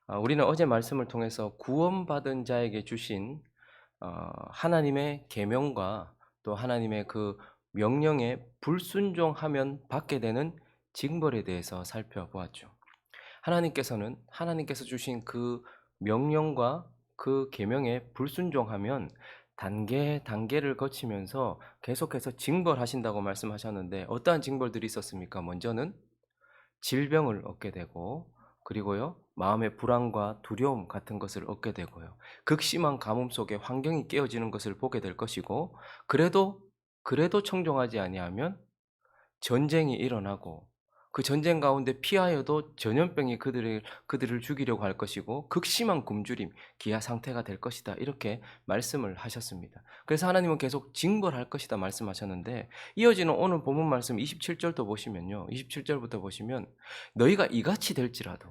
우리는 어제 말씀을 통해서 구원받은 자에게 주신 하나님의 계명과 또 하나님의 그 명령에 불순종하면 받게 되는 징벌에 대해서 살펴보았죠. 하나님께서 주신 그 명령과 그 계명에 불순종하면 단계 단계를 거치면서 계속해서 징벌하신다고 말씀하셨는데 어떠한 징벌들이 있었습니까? 먼저는 질병을 얻게 되고, 그리고요 마음의 불안과 두려움 같은 것을 얻게 되고요, 극심한 가뭄 속에 환경이 깨어지는 것을 보게 될 것이고, 그래도 청종하지 아니하면 전쟁이 일어나고, 그 전쟁 가운데 피하여도 전염병이 그들을 죽이려고 할 것이고, 극심한 굶주림, 기아 상태가 될 것이다, 이렇게 말씀을 하셨습니다. 그래서 하나님은 계속 징벌할 것이다 말씀하셨는데, 이어지는 오늘 본문 말씀 27절도 보시면요, 27절부터 보시면 너희가 이같이 될지라도,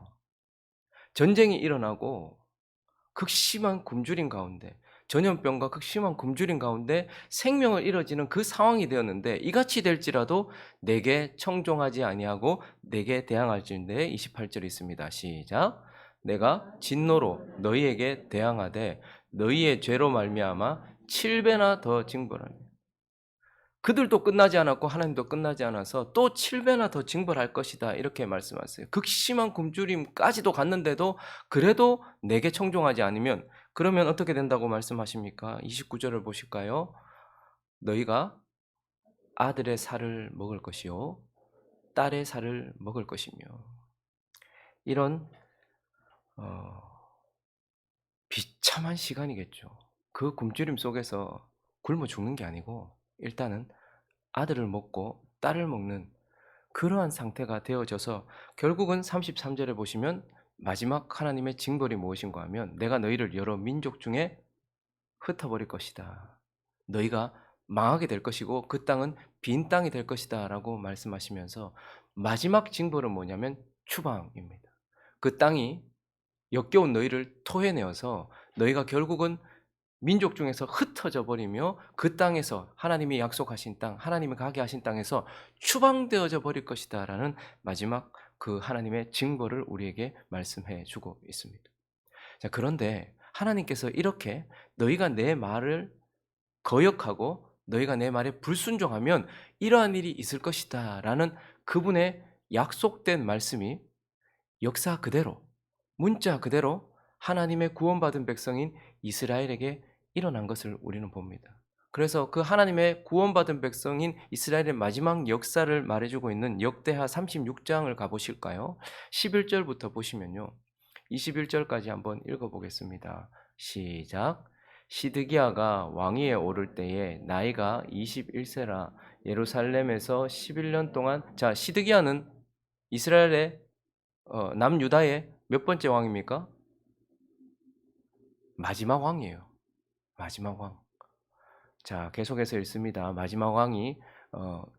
전쟁이 일어나고 극심한 굶주림 가운데, 전염병과 극심한 굶주림 가운데 생명을 잃어지는 그 상황이 되었는데, 이같이 될지라도 내게 청종하지 아니하고 내게 대항할진대. 28절에 있습니다. 시작. 내가 진노로 너희에게 대항하되 너희의 죄로 말미암아 7배나 더 징벌하며, 그들도 끝나지 않았고 하나님도 끝나지 않아서 또 7배나 더 징벌할 것이다, 이렇게 말씀하세요. 극심한 굶주림까지도 갔는데도 그래도 내게 청종하지 않으면, 그러면 어떻게 된다고 말씀하십니까? 29절을 보실까요? 너희가 아들의 살을 먹을 것이요 딸의 살을 먹을 것이며. 이런 어, 비참한 시간이겠죠. 그 굶주림 속에서 굶어 죽는 게 아니고 일단은 아들을 먹고 딸을 먹는 그러한 상태가 되어져서, 결국은 33절에 보시면 마지막 하나님의 징벌이 무엇인가 하면 내가 너희를 여러 민족 중에 흩어버릴 것이다, 너희가 망하게 될 것이고 그 땅은 빈 땅이 될 것이다 라고 말씀하시면서, 마지막 징벌은 뭐냐면 추방입니다. 그 땅이 역겨운 너희를 토해내어서 너희가 결국은 민족 중에서 흩어져 버리며 그 땅에서, 하나님이 약속하신 땅, 하나님이 가게 하신 땅에서 추방되어져 버릴 것이다라는 마지막 그 하나님의 징벌을 우리에게 말씀해 주고 있습니다. 자, 그런데 하나님께서 이렇게 너희가 내 말을 거역하고 너희가 내 말에 불순종하면 이러한 일이 있을 것이다라는 그분의 약속된 말씀이 역사 그대로, 문자 그대로 하나님의 구원받은 백성인 이스라엘에게 일어난 것을 우리는 봅니다. 그래서 그 하나님의 구원받은 백성인 이스라엘의 마지막 역사를 말해주고 있는 역대하 36장을 가보실까요? 11절부터 보시면요, 21절까지 한번 읽어보겠습니다. 시작. 시드기야가 왕위에 오를 때에 나이가 21세라 예루살렘에서 11년 동안. 자, 시드기야는 이스라엘의 남유다의 몇 번째 왕입니까? 마지막 왕이에요. 마지막 왕. 자, 계속해서 읽습니다. 마지막 왕이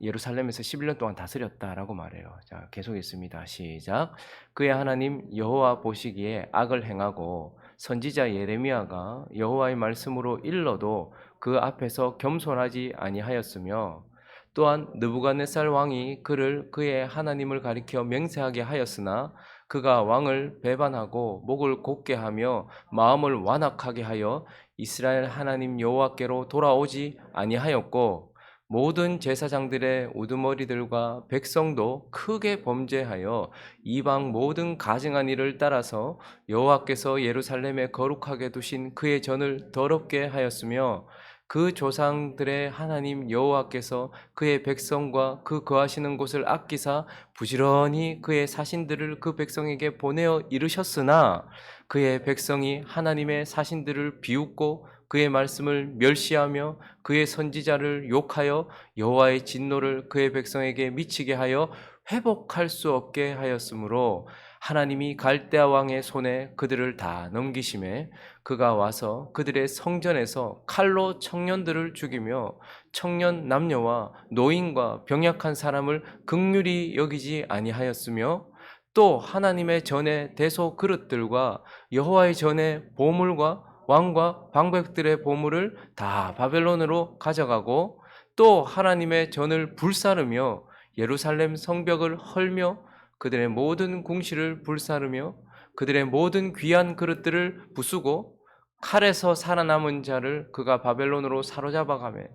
예루살렘에서 11년 동안 다스렸다라고 말해요. 자, 계속 읽습니다. 시작. 그의 하나님 여호와 보시기에 악을 행하고 선지자 예레미야가 여호와의 말씀으로 일러도 그 앞에서 겸손하지 아니하였으며, 또한 느부갓네살 왕이 그를 그의 하나님을 가리켜 맹세하게 하였으나 그가 왕을 배반하고 목을 곧게 하며 마음을 완악하게 하여 이스라엘 하나님 여호와께로 돌아오지 아니하였고, 모든 제사장들의 우두머리들과 백성도 크게 범죄하여 이방 모든 가증한 일을 따라서 여호와께서 예루살렘에 거룩하게 두신 그의 전을 더럽게 하였으며, 그 조상들의 하나님 여호와께서 그의 백성과 그 거하시는 곳을 아끼사 부지런히 그의 사신들을 그 백성에게 보내어 이르셨으나, 그의 백성이 하나님의 사신들을 비웃고 그의 말씀을 멸시하며 그의 선지자를 욕하여 여호와의 진노를 그의 백성에게 미치게 하여 회복할 수 없게 하였으므로, 하나님이 갈대아 왕의 손에 그들을 다 넘기심에 그가 와서 그들의 성전에서 칼로 청년들을 죽이며 청년 남녀와 노인과 병약한 사람을 긍휼히 여기지 아니하였으며, 또 하나님의 전에 대소 그릇들과 여호와의 전에 보물과 왕과 방백들의 보물을 다 바벨론으로 가져가고, 또 하나님의 전을 불사르며 예루살렘 성벽을 헐며 그들의 모든 궁실을 불사르며 그들의 모든 귀한 그릇들을 부수고 칼에서 살아남은 자를 그가 바벨론으로 사로잡아가매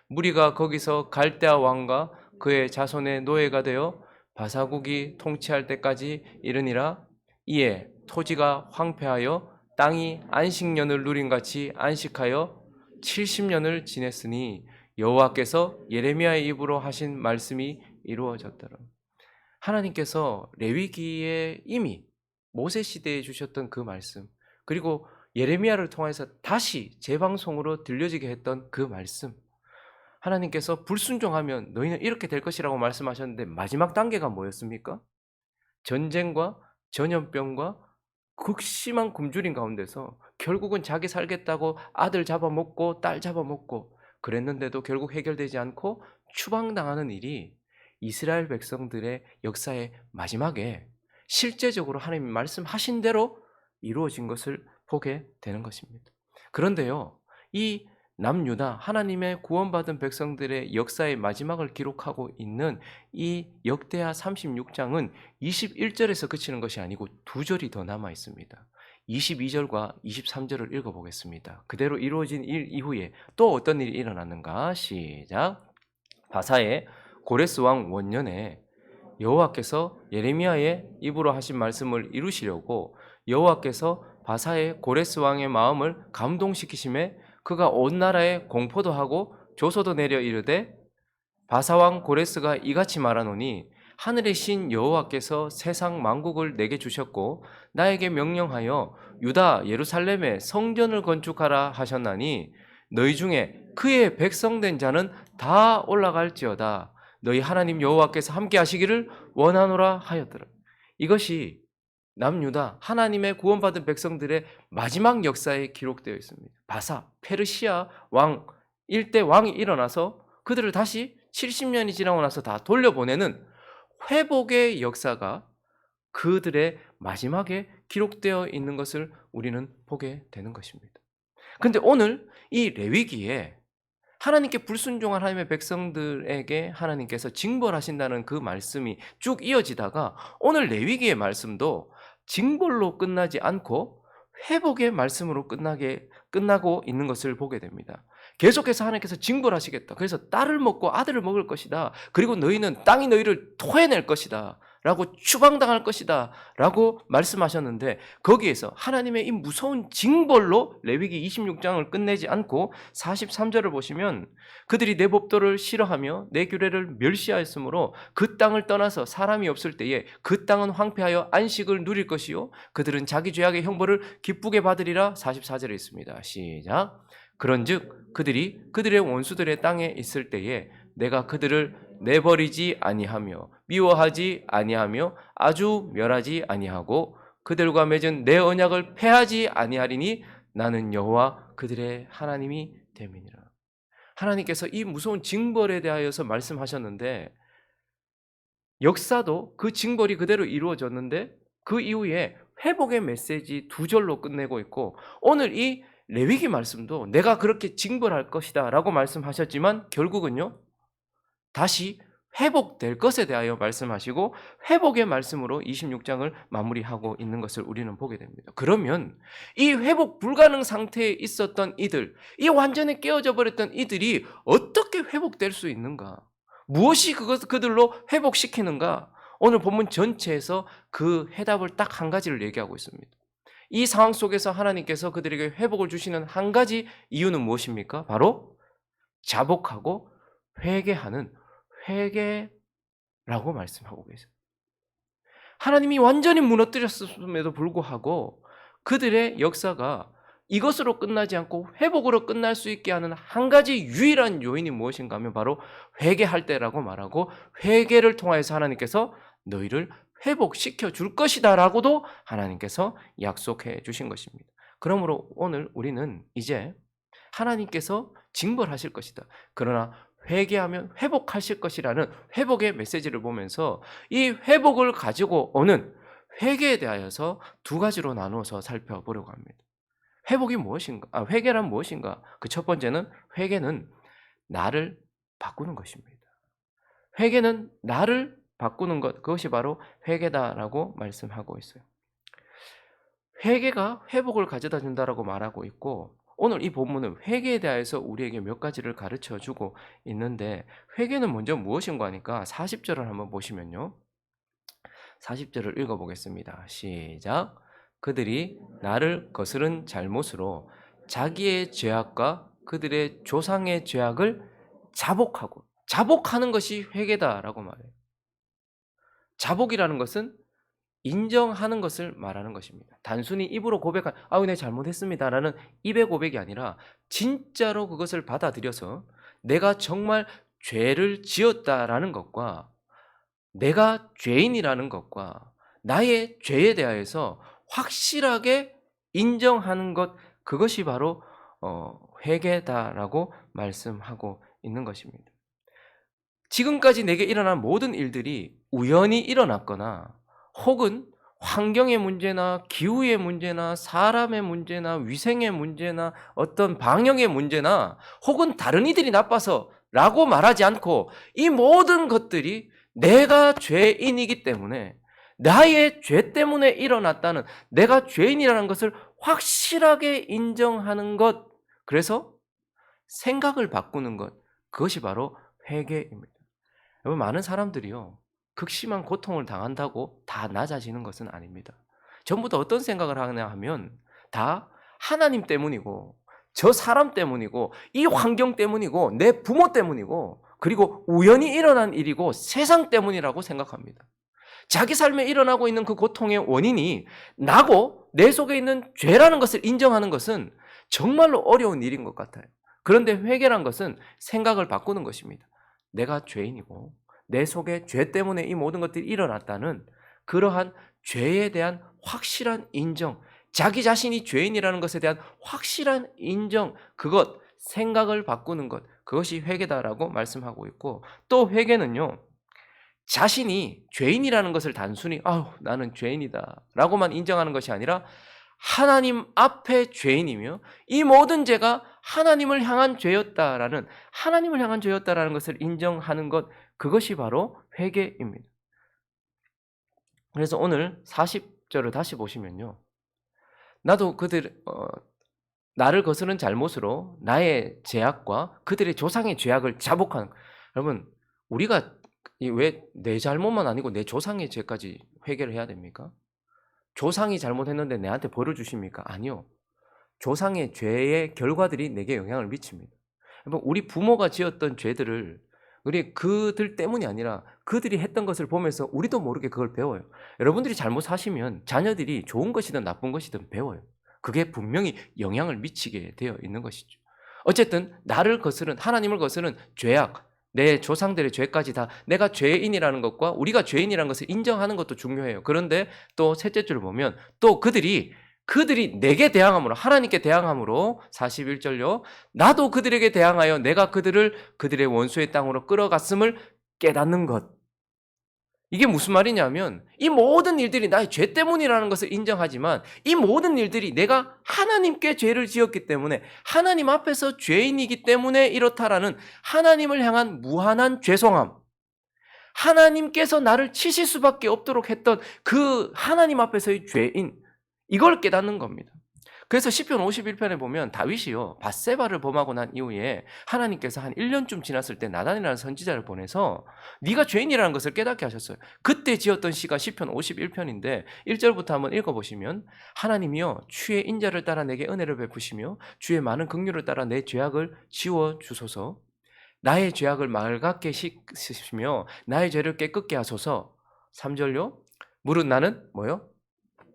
무리가 거기서 갈대아 왕과 그의 자손의 노예가 되어 바사국이 통치할 때까지 이르니라. 이에 토지가 황폐하여 땅이 안식년을 누림같이 안식하여 70년을 지냈으니 여호와께서 예레미야의 입으로 하신 말씀이 이루어졌더라. 하나님께서 레위기에 이미 모세 시대에 주셨던 그 말씀, 그리고 예레미야를 통해서 다시 재방송으로 들려지게 했던 그 말씀, 하나님께서 불순종하면 너희는 이렇게 될 것이라고 말씀하셨는데 마지막 단계가 뭐였습니까? 전쟁과 전염병과 극심한 굶주림 가운데서 결국은 자기 살겠다고 아들 잡아먹고 딸 잡아먹고 그랬는데도 결국 해결되지 않고 추방당하는 일이 이스라엘 백성들의 역사의 마지막에 실제적으로 하나님이 말씀하신 대로 이루어진 것을 보게 되는 것입니다. 그런데요, 이 남유다 하나님의 구원받은 백성들의 역사의 마지막을 기록하고 있는 이 역대하 36장은 21절에서 그치는 것이 아니고 2절이 더 남아 있습니다. 22절과 23절을 읽어보겠습니다. 그대로 이루어진 일 이후에 또 어떤 일이 일어났는가? 시작. 바사의 고레스 왕 원년에 여호와께서 예레미야의 입으로 하신 말씀을 이루시려고 여호와께서 바사의 고레스 왕의 마음을 감동시키심에 그가 온 나라에 공포도 하고 조소도 내려 이르되 바사 왕 고레스가 이같이 말하노니 하늘의 신 여호와께서 세상 만국을 내게 주셨고 나에게 명령하여 유다 예루살렘에 성전을 건축하라 하셨나니 너희 중에 그의 백성된 자는 다 올라갈지어다. 너희 하나님 여호와께서 함께 하시기를 원하노라 하였더라. 이것이 남유다 하나님의 구원받은 백성들의 마지막 역사에 기록되어 있습니다. 바사 페르시아 왕 일대 왕이 일어나서 그들을 다시 70년이 지나고 나서 다 돌려보내는 회복의 역사가 그들의 마지막에 기록되어 있는 것을 우리는 보게 되는 것입니다. 그런데 오늘 이 레위기에 하나님께 불순종한 하나님의 백성들에게 하나님께서 징벌하신다는 그 말씀이 쭉 이어지다가 오늘 레위기의 말씀도 징벌로 끝나지 않고 회복의 말씀으로 끝나고 있는 것을 보게 됩니다. 계속해서 하나님께서 징벌하시겠다. 그래서 딸을 먹고 아들을 먹을 것이다. 그리고 너희는 땅이 너희를 토해낼 것이다. 라고 추방당할 것이다. 라고 말씀하셨는데 거기에서 하나님의 이 무서운 징벌로 레위기 26장을 끝내지 않고 43절을 보시면 그들이 내 법도를 싫어하며 내 규례를 멸시하였으므로 그 땅을 떠나서 사람이 없을 때에 그 땅은 황폐하여 안식을 누릴 것이요 그들은 자기 죄악의 형벌을 기쁘게 받으리라. 44절에 있습니다. 시작. 그런즉 그들이 그들의 원수들의 땅에 있을 때에 내가 그들을 내버리지 아니하며 미워하지 아니하며 아주 멸하지 아니하고 그들과 맺은 내 언약을 폐하지 아니하리니 나는 여호와 그들의 하나님이 됨이니라. 하나님께서 이 무서운 징벌에 대하여서 말씀하셨는데 역사도 그 징벌이 그대로 이루어졌는데 그 이후에 회복의 메시지 2절로 끝내고 있고 오늘 이 레위기 말씀도 내가 그렇게 징벌할 것이다 라고 말씀하셨지만 결국은요 다시 회복될 것에 대하여 말씀하시고 회복의 말씀으로 26장을 마무리하고 있는 것을 우리는 보게 됩니다. 그러면 이 회복 불가능 상태에 있었던 이들, 이 완전히 깨어져 버렸던 이들이 어떻게 회복될 수 있는가? 무엇이 그들로 회복시키는가? 오늘 본문 전체에서 그 해답을 딱 한 가지를 얘기하고 있습니다. 이 상황 속에서 하나님께서 그들에게 회복을 주시는 한 가지 이유는 무엇입니까? 바로 자복하고 회개하는 회개라고 말씀하고 계세요. 하나님이 완전히 무너뜨렸음에도 불구하고 그들의 역사가 이것으로 끝나지 않고 회복으로 끝날 수 있게 하는 한 가지 유일한 요인이 무엇인가 하면 바로 회개할 때라고 말하고 회개를 통하여서 하나님께서 너희를 회복시켜 줄 것이다 라고도 하나님께서 약속해 주신 것입니다. 그러므로 오늘 우리는 이제 하나님께서 징벌하실 것이다. 그러나 회개하면 회복하실 것이라는 회복의 메시지를 보면서 이 회복을 가지고 오는 회개에 대하여서 2가지로 나누어서 살펴보려고 합니다. 회복이 무엇인가? 회개란 무엇인가? 그 첫 번째는 회개는 나를 바꾸는 것입니다. 회개는 나를 바꾸는 것, 그것이 바로 회개다라고 말씀하고 있어요. 회개가 회복을 가져다 준다라고 말하고 있고 오늘 이 본문은 회개에 대해서 우리에게 몇 가지를 가르쳐 주고 있는데 회개는 먼저 무엇인가 하니까 40절을 한번 보시면요. 40절을 읽어 보겠습니다. 시작. 그들이 나를 거스른 잘못으로 자기의 죄악과 그들의 조상의 죄악을 자복하는 것이 회개다라고 말해요. 자복이라는 것은 인정하는 것을 말하는 것입니다. 단순히 입으로 고백한 아우 네 잘못했습니다라는 입의 고백이 아니라 진짜로 그것을 받아들여서 내가 정말 죄를 지었다라는 것과 내가 죄인이라는 것과 나의 죄에 대하여서 확실하게 인정하는 것 그것이 바로 회개다라고 말씀하고 있는 것입니다. 지금까지 내게 일어난 모든 일들이 우연히 일어났거나 혹은 환경의 문제나 기후의 문제나 사람의 문제나 위생의 문제나 어떤 방역의 문제나 혹은 다른 이들이 나빠서라고 말하지 않고 이 모든 것들이 내가 죄인이기 때문에 나의 죄 때문에 일어났다는 내가 죄인이라는 것을 확실하게 인정하는 것 그래서 생각을 바꾸는 것 그것이 바로 회개입니다. 여러분 많은 사람들이요. 극심한 고통을 당한다고 다 낮아지는 것은 아닙니다. 전부 다 어떤 생각을 하냐 하면 다 하나님 때문이고 저 사람 때문이고 이 환경 때문이고 내 부모 때문이고 그리고 우연히 일어난 일이고 세상 때문이라고 생각합니다. 자기 삶에 일어나고 있는 그 고통의 원인이 나고 내 속에 있는 죄라는 것을 인정하는 것은 정말로 어려운 일인 것 같아요. 그런데 회개란 것은 생각을 바꾸는 것입니다. 내가 죄인이고 내 속에 죄 때문에 이 모든 것들이 일어났다는 그러한 죄에 대한 확실한 인정, 자기 자신이 죄인이라는 것에 대한 확실한 인정, 그것, 생각을 바꾸는 것, 그것이 회개다라고 말씀하고 있고 또 회개는요. 자신이 죄인이라는 것을 단순히 나는 죄인이다 라고만 인정하는 것이 아니라 하나님 앞에 죄인이며 이 모든 죄가 하나님을 향한 죄였다라는 것을 인정하는 것 그것이 바로 회개입니다. 그래서 오늘 40절을 다시 보시면요. 나도 나를 거스른 잘못으로 나의 죄악과 그들의 조상의 죄악을 자복하는 여러분 우리가 왜 내 잘못만 아니고 내 조상의 죄까지 회개를 해야 됩니까? 조상이 잘못했는데 내한테 벌을 주십니까? 아니요. 조상의 죄의 결과들이 내게 영향을 미칩니다. 우리 부모가 지었던 죄들을 우리 그들 때문이 아니라 그들이 했던 것을 보면서 우리도 모르게 그걸 배워요. 여러분들이 잘못하시면 자녀들이 좋은 것이든 나쁜 것이든 배워요. 그게 분명히 영향을 미치게 되어 있는 것이죠. 어쨌든 하나님을 거스른 죄악, 내 조상들의 죄까지 다 내가 죄인이라는 것과 우리가 죄인이라는 것을 인정하는 것도 중요해요. 그런데 또 셋째 줄을 보면 또 그들이 내게 대항함으로 하나님께 대항함으로 41절요. 나도 그들에게 대항하여 내가 그들의 원수의 땅으로 끌어갔음을 깨닫는 것. 이게 무슨 말이냐면 이 모든 일들이 나의 죄 때문이라는 것을 인정하지만 이 모든 일들이 내가 하나님께 죄를 지었기 때문에 하나님 앞에서 죄인이기 때문에 이렇다라는 하나님을 향한 무한한 죄송함 하나님께서 나를 치실 수밖에 없도록 했던 그 하나님 앞에서의 죄인 이걸 깨닫는 겁니다. 그래서 시편 51편에 보면 다윗이요 밧세바를 범하고 난 이후에 하나님께서 한 1년쯤 지났을 때 나단이라는 선지자를 보내서 네가 죄인이라는 것을 깨닫게 하셨어요. 그때 지었던 시가 시편 51편인데 1절부터 한번 읽어보시면 하나님이여 주의 인자를 따라 내게 은혜를 베푸시며 주의 많은 긍휼을 따라 내 죄악을 지워주소서. 나의 죄악을 맑게 씻으시며 나의 죄를 깨끗게 하소서. 3절요 무릇 나는 뭐요?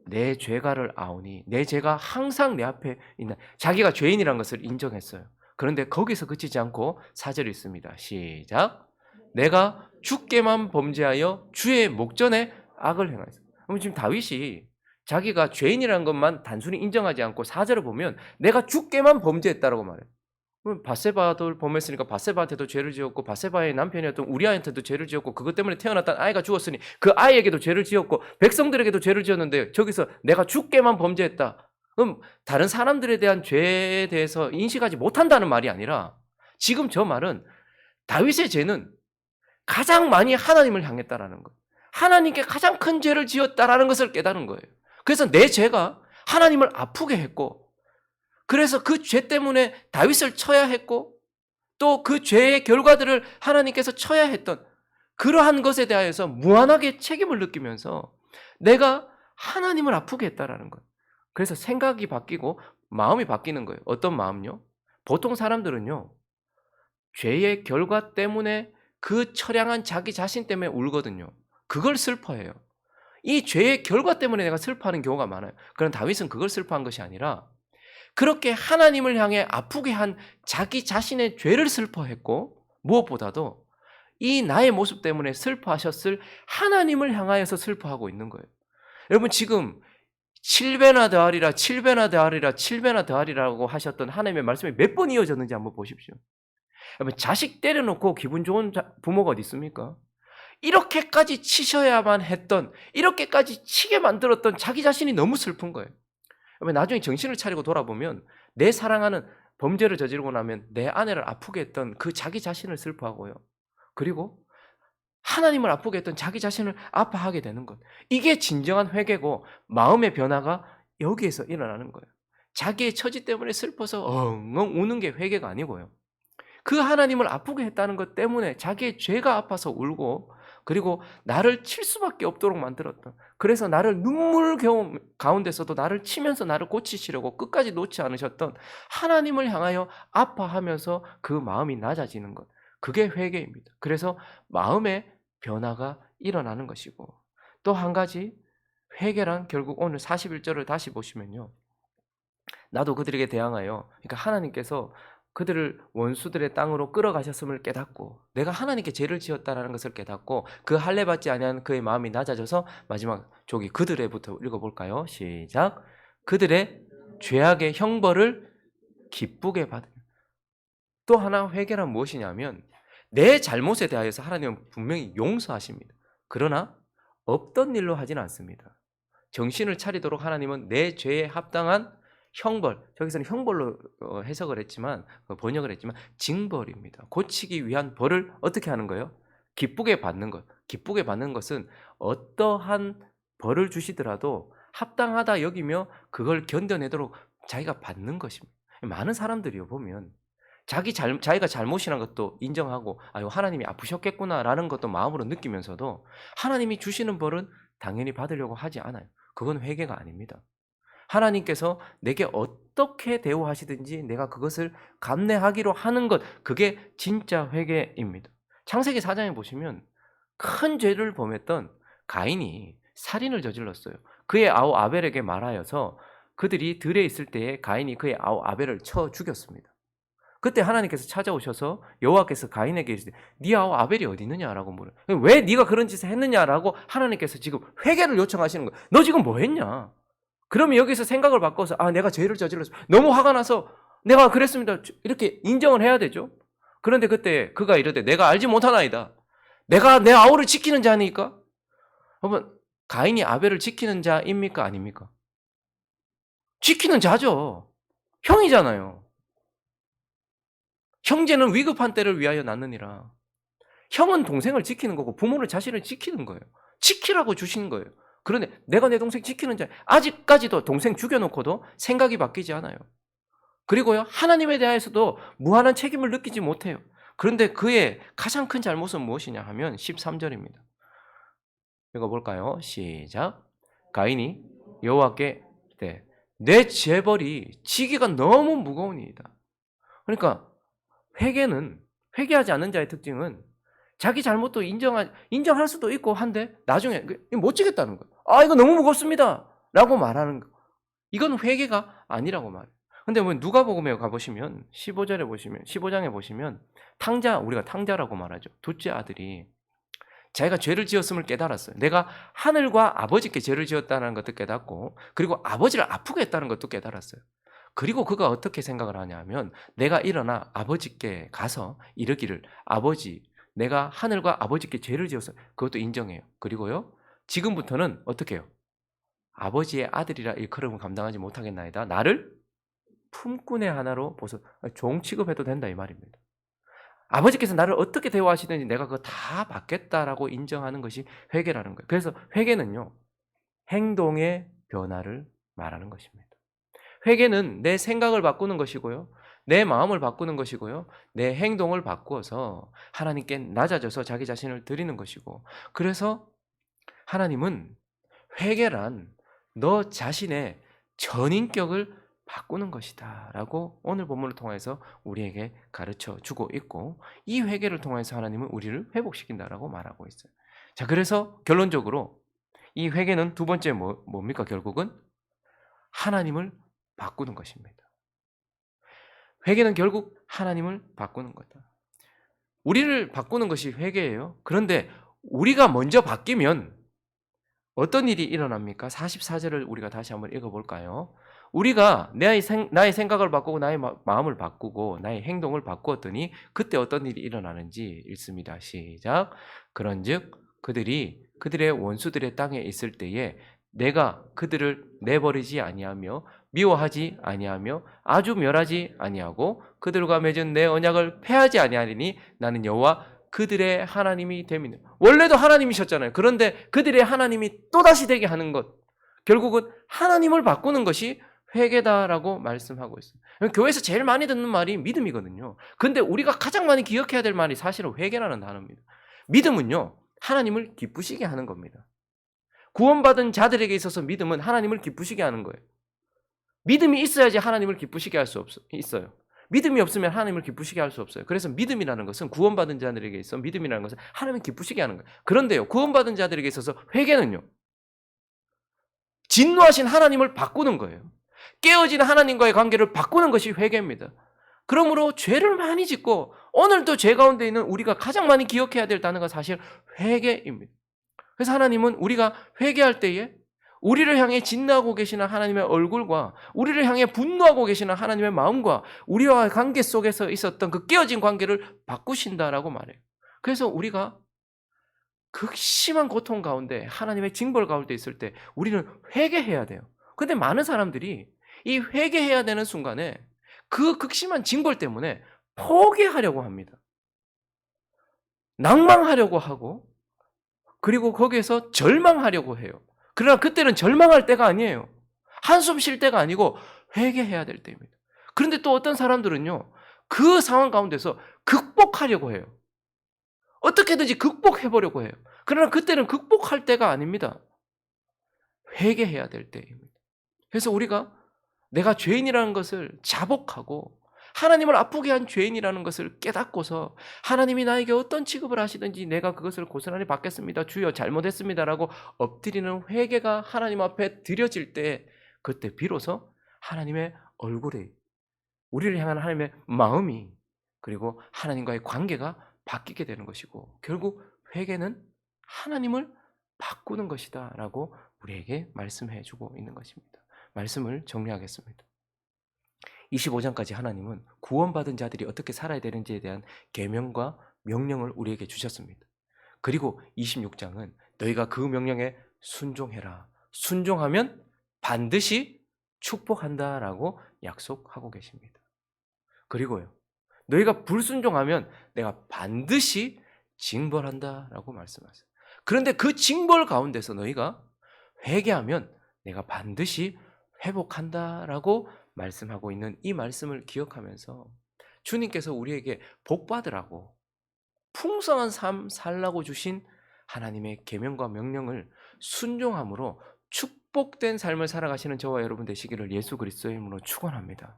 내 죄가를 아오니 내 죄가 항상 내 앞에 있나. 자기가 죄인이라는 것을 인정했어요. 그런데 거기서 그치지 않고 4절이 있습니다. 시작. 내가 주께만 범죄하여 주의 목전에 악을 행하였어. 그럼 지금 다윗이 자기가 죄인이라는 것만 단순히 인정하지 않고 4절을 보면 내가 주께만 범죄했다라고 말해요. 밧세바를 범했으니까 밧세바한테도 죄를 지었고 밧세바의 남편이었던 우리아한테도 죄를 지었고 그것 때문에 태어났던 아이가 죽었으니 그 아이에게도 죄를 지었고 백성들에게도 죄를 지었는데 저기서 내가 주께만 범죄했다. 그럼 다른 사람들에 대한 죄에 대해서 인식하지 못한다는 말이 아니라 지금 저 말은 다윗의 죄는 가장 많이 하나님을 향했다라는 것. 하나님께 가장 큰 죄를 지었다라는 것을 깨달은 거예요. 그래서 내 죄가 하나님을 아프게 했고, 그래서 그 죄 때문에 다윗을 쳐야 했고, 또 그 죄의 결과들을 하나님께서 쳐야 했던 그러한 것에 대하여서 무한하게 책임을 느끼면서 내가 하나님을 아프게 했다라는 것. 그래서 생각이 바뀌고 마음이 바뀌는 거예요. 어떤 마음요? 보통 사람들은요, 죄의 결과 때문에 그 처량한 자기 자신 때문에 울거든요. 그걸 슬퍼해요. 이 죄의 결과 때문에 내가 슬퍼하는 경우가 많아요. 그런 다윗은 그걸 슬퍼한 것이 아니라 그렇게 하나님을 향해 아프게 한 자기 자신의 죄를 슬퍼했고, 무엇보다도 이 나의 모습 때문에 슬퍼하셨을 하나님을 향하여서 슬퍼하고 있는 거예요. 여러분, 지금 7배나 더하리라, 7배나 더하리라, 7배나 더하리라고 하셨던 하나님의 말씀이 몇 번 이어졌는지 한번 보십시오. 여러분, 자식 때려놓고 기분 좋은 부모가 어디 있습니까? 이렇게까지 치셔야만 했던, 이렇게까지 치게 만들었던 자기 자신이 너무 슬픈 거예요. 여러분, 나중에 정신을 차리고 돌아보면 내 사랑하는, 범죄를 저지르고 나면 내 아내를 아프게 했던 그 자기 자신을 슬퍼하고요. 그리고 하나님을 아프게 했던 자기 자신을 아파하게 되는 것. 이게 진정한 회개고, 마음의 변화가 여기에서 일어나는 거예요. 자기의 처지 때문에 슬퍼서 엉엉 우는 게 회개가 아니고요. 그 하나님을 아프게 했다는 것 때문에 자기의 죄가 아파서 울고, 그리고 나를 칠 수밖에 없도록 만들었던, 그래서 나를 눈물 가운데서도 나를 치면서 나를 고치시려고 끝까지 놓지 않으셨던 하나님을 향하여 아파하면서 그 마음이 낮아지는 것. 그게 회개입니다. 그래서 마음의 변화가 일어나는 것이고, 또 한 가지, 회개란 결국 오늘 41절을 다시 보시면요, 나도 그들에게 대항하여, 그러니까 하나님께서 그들을 원수들의 땅으로 끌어가셨음을 깨닫고, 내가 하나님께 죄를 지었다라는 것을 깨닫고, 그 할례 받지 아니한 그의 마음이 낮아져서, 마지막 저기 그들의부터 읽어볼까요? 시작. 그들의 죄악의 형벌을 기쁘게 받으며. 또 하나 회개란 무엇이냐면, 내 잘못에 대하여서 하나님은 분명히 용서하십니다. 그러나 없던 일로 하지는 않습니다. 정신을 차리도록 하나님은 내 죄에 합당한 형벌, 저기서는 형벌로 해석을 했지만, 번역을 했지만 징벌입니다. 고치기 위한 벌을 어떻게 하는 거예요? 기쁘게 받는 것. 기쁘게 받는 것은 어떠한 벌을 주시더라도 합당하다 여기며 그걸 견뎌내도록 자기가 받는 것입니다. 많은 사람들이요, 보면 자기가 잘못이란 것도 인정하고, 아유, 하나님이 아프셨겠구나라는 것도 마음으로 느끼면서도 하나님이 주시는 벌은 당연히 받으려고 하지 않아요. 그건 회개가 아닙니다. 하나님께서 내게 어떻게 대우하시든지 내가 그것을 감내하기로 하는 것, 그게 진짜 회개입니다. 창세기 4장에 보시면 큰 죄를 범했던 가인이 살인을 저질렀어요. 그의 아우 아벨에게 말하여서 그들이 들에 있을 때에 가인이 그의 아우 아벨을 쳐 죽였습니다. 그때 하나님께서 찾아오셔서 여호와께서 가인에게 이르시되 네 아우 아벨이 어디 있느냐라고 물어요. 왜 네가 그런 짓을 했느냐라고 하나님께서 지금 회개를 요청하시는 거예요. 너 지금 뭐 했냐? 그러면 여기서 생각을 바꿔서, 아, 내가 죄를 저질렀어. 너무 화가 나서 내가 그랬습니다. 이렇게 인정을 해야 되죠. 그런데 그때 그가 이르되 내가 알지 못하나이다. 내가 내 아우를 지키는 자니까? 여러분, 가인이 아벨을 지키는 자입니까? 아닙니까? 지키는 자죠. 형이잖아요. 형제는 위급한 때를 위하여 낳느니라. 형은 동생을 지키는 거고 부모는 자신을 지키는 거예요. 지키라고 주신 거예요. 그런데 내가 내 동생 지키는 자, 아직까지도 동생 죽여놓고도 생각이 바뀌지 않아요. 그리고요, 하나님에 대해서도 무한한 책임을 느끼지 못해요. 그런데 그의 가장 큰 잘못은 무엇이냐 하면 13절입니다. 읽어볼까요? 시작. 가인이 여호와께 내 재벌이 지기가 너무 무거우니이다. 그러니까 회개하지 않는 자의 특징은 자기 잘못도 인정할 수도 있고 한데 나중에 못 지겠다는 거예요. 아, 이거 너무 무겁습니다 라고 말하는 거. 이건 회개가 아니라고 말해요. 근데 누가복음에 가보시면 15장에 보시면 우리가 탕자라고 말하죠. 둘째 아들이 자기가 죄를 지었음을 깨달았어요. 내가 하늘과 아버지께 죄를 지었다는 것도 깨닫고, 그리고 아버지를 아프게 했다는 것도 깨달았어요. 그리고 그가 어떻게 생각을 하냐면, 내가 일어나 아버지께 가서 이르기를, 아버지, 내가 하늘과 아버지께 죄를 지었어요. 그것도 인정해요. 그리고요, 지금부터는 어떻게 해요? 아버지의 아들이라 일컬음을 감당하지 못하겠나이다. 나를 품꾼의 하나로 종 취급해도 된다, 이 말입니다. 아버지께서 나를 어떻게 대우하시든지 내가 그거 다 받겠다라고 인정하는 것이 회개라는 거예요. 그래서 회개는요, 행동의 변화를 말하는 것입니다. 회개는 내 생각을 바꾸는 것이고요. 내 마음을 바꾸는 것이고요. 내 행동을 바꾸어서 하나님께 낮아져서 자기 자신을 드리는 것이고, 그래서 하나님은 회개란 너 자신의 전인격을 바꾸는 것이다 라고 오늘 본문을 통해서 우리에게 가르쳐 주고 있고, 이 회개를 통해서 하나님은 우리를 회복시킨다라고 말하고 있어요. 자, 그래서 결론적으로 이 회개는 두 번째 뭡니까? 결국은 하나님을 바꾸는 것입니다. 회개는 결국 하나님을 바꾸는 거다. 우리를 바꾸는 것이 회개예요. 그런데 우리가 먼저 바뀌면 어떤 일이 일어납니까? 44절을 우리가 다시 한번 읽어볼까요? 우리가 나의 생각을 바꾸고 나의 마음을 바꾸고 나의 행동을 바꾸었더니 그때 어떤 일이 일어나는지 읽습니다. 시작. 그런즉 그들이 그들의 원수들의 땅에 있을 때에 내가 그들을 내버리지 아니하며 미워하지 아니하며 아주 멸하지 아니하고 그들과 맺은 내 언약을 폐하지 아니하리니 나는 여호와 그들의 하나님이 됨이니. 원래도 하나님이셨잖아요. 그런데 그들의 하나님이 또다시 되게 하는 것, 결국은 하나님을 바꾸는 것이 회개다라고 말씀하고 있어요. 교회에서 제일 많이 듣는 말이 믿음이거든요. 근데 우리가 가장 많이 기억해야 될 말이 사실은 회개라는 단어입니다. 믿음은요, 하나님을 기쁘시게 하는 겁니다. 구원받은 자들에게 있어서 믿음은 하나님을 기쁘시게 하는 거예요. 믿음이 있어야지 하나님을 기쁘시게 할 수 있어요. 믿음이 없으면 하나님을 기쁘시게 할 수 없어요. 그래서 믿음이라는 것은 구원받은 자들에게 있어 믿음이라는 것은 하나님을 기쁘시게 하는 거예요. 그런데요, 구원받은 자들에게 있어서 회개는요, 진노하신 하나님을 바꾸는 거예요. 깨어진 하나님과의 관계를 바꾸는 것이 회개입니다. 그러므로 죄를 많이 짓고 오늘도 죄 가운데 있는 우리가 가장 많이 기억해야 될 단어가 사실 회개입니다. 그래서 하나님은 우리가 회개할 때에 우리를 향해 진노하고 계시는 하나님의 얼굴과 우리를 향해 분노하고 계시는 하나님의 마음과 우리와의 관계 속에서 있었던 그 깨어진 관계를 바꾸신다라고 말해요. 그래서 우리가 극심한 고통 가운데 하나님의 징벌 가운데 있을 때 우리는 회개해야 돼요. 근데 많은 사람들이 이 회개해야 되는 순간에 그 극심한 징벌 때문에 포기하려고 합니다. 낭망하려고 하고, 그리고 거기에서 절망하려고 해요. 그러나 그때는 절망할 때가 아니에요. 한숨 쉴 때가 아니고 회개해야 될 때입니다. 그런데 또 어떤 사람들은요, 그 상황 가운데서 극복하려고 해요. 어떻게든지 극복해보려고 해요. 그러나 그때는 극복할 때가 아닙니다. 회개해야 될 때입니다. 그래서 우리가 내가 죄인이라는 것을 자복하고 하나님을 아프게 한 죄인이라는 것을 깨닫고서 하나님이 나에게 어떤 취급을 하시든지 내가 그것을 고스란히 받겠습니다. 주여 잘못했습니다라고 엎드리는 회개가 하나님 앞에 드려질 때, 그때 비로소 하나님의 얼굴이, 우리를 향한 하나님의 마음이, 그리고 하나님과의 관계가 바뀌게 되는 것이고, 결국 회개는 하나님을 바꾸는 것이다 라고 우리에게 말씀해 주고 있는 것입니다. 말씀을 정리하겠습니다. 25장까지 하나님은 구원받은 자들이 어떻게 살아야 되는지에 대한 계명과 명령을 우리에게 주셨습니다. 그리고 26장은 너희가 그 명령에 순종해라. 순종하면 반드시 축복한다라고 약속하고 계십니다. 그리고요, 너희가 불순종하면 내가 반드시 징벌한다라고 말씀하세요. 그런데 그 징벌 가운데서 너희가 회개하면 내가 반드시 회복한다라고 말씀하고 있는 이 말씀을 기억하면서 주님께서 우리에게 복 받으라고 풍성한 삶 살라고 주신 하나님의 계명과 명령을 순종함으로 축복된 삶을 살아가시는 저와 여러분 되시기를 예수 그리스도의 이름으로 축원합니다.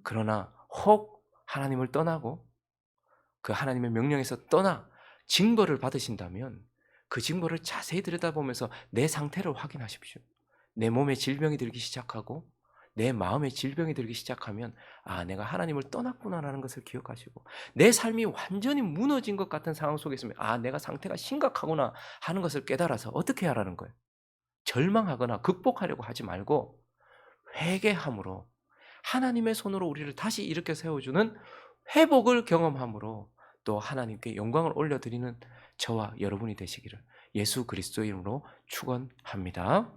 그러나 혹 하나님을 떠나고 그 하나님의 명령에서 떠나 징벌을 받으신다면 그 징벌을 자세히 들여다보면서 내 상태를 확인하십시오. 내 몸에 질병이 들기 시작하고 내 마음에 질병이 들기 시작하면 내가 하나님을 떠났구나라는 것을 기억하시고, 내 삶이 완전히 무너진 것 같은 상황 속에 있으면 내가 상태가 심각하구나 하는 것을 깨달아서 어떻게 하라는 거예요? 절망하거나 극복하려고 하지 말고 회개함으로 하나님의 손으로 우리를 다시 일으켜 세워주는 회복을 경험함으로 또 하나님께 영광을 올려드리는 저와 여러분이 되시기를 예수 그리스도의 이름으로 축원합니다.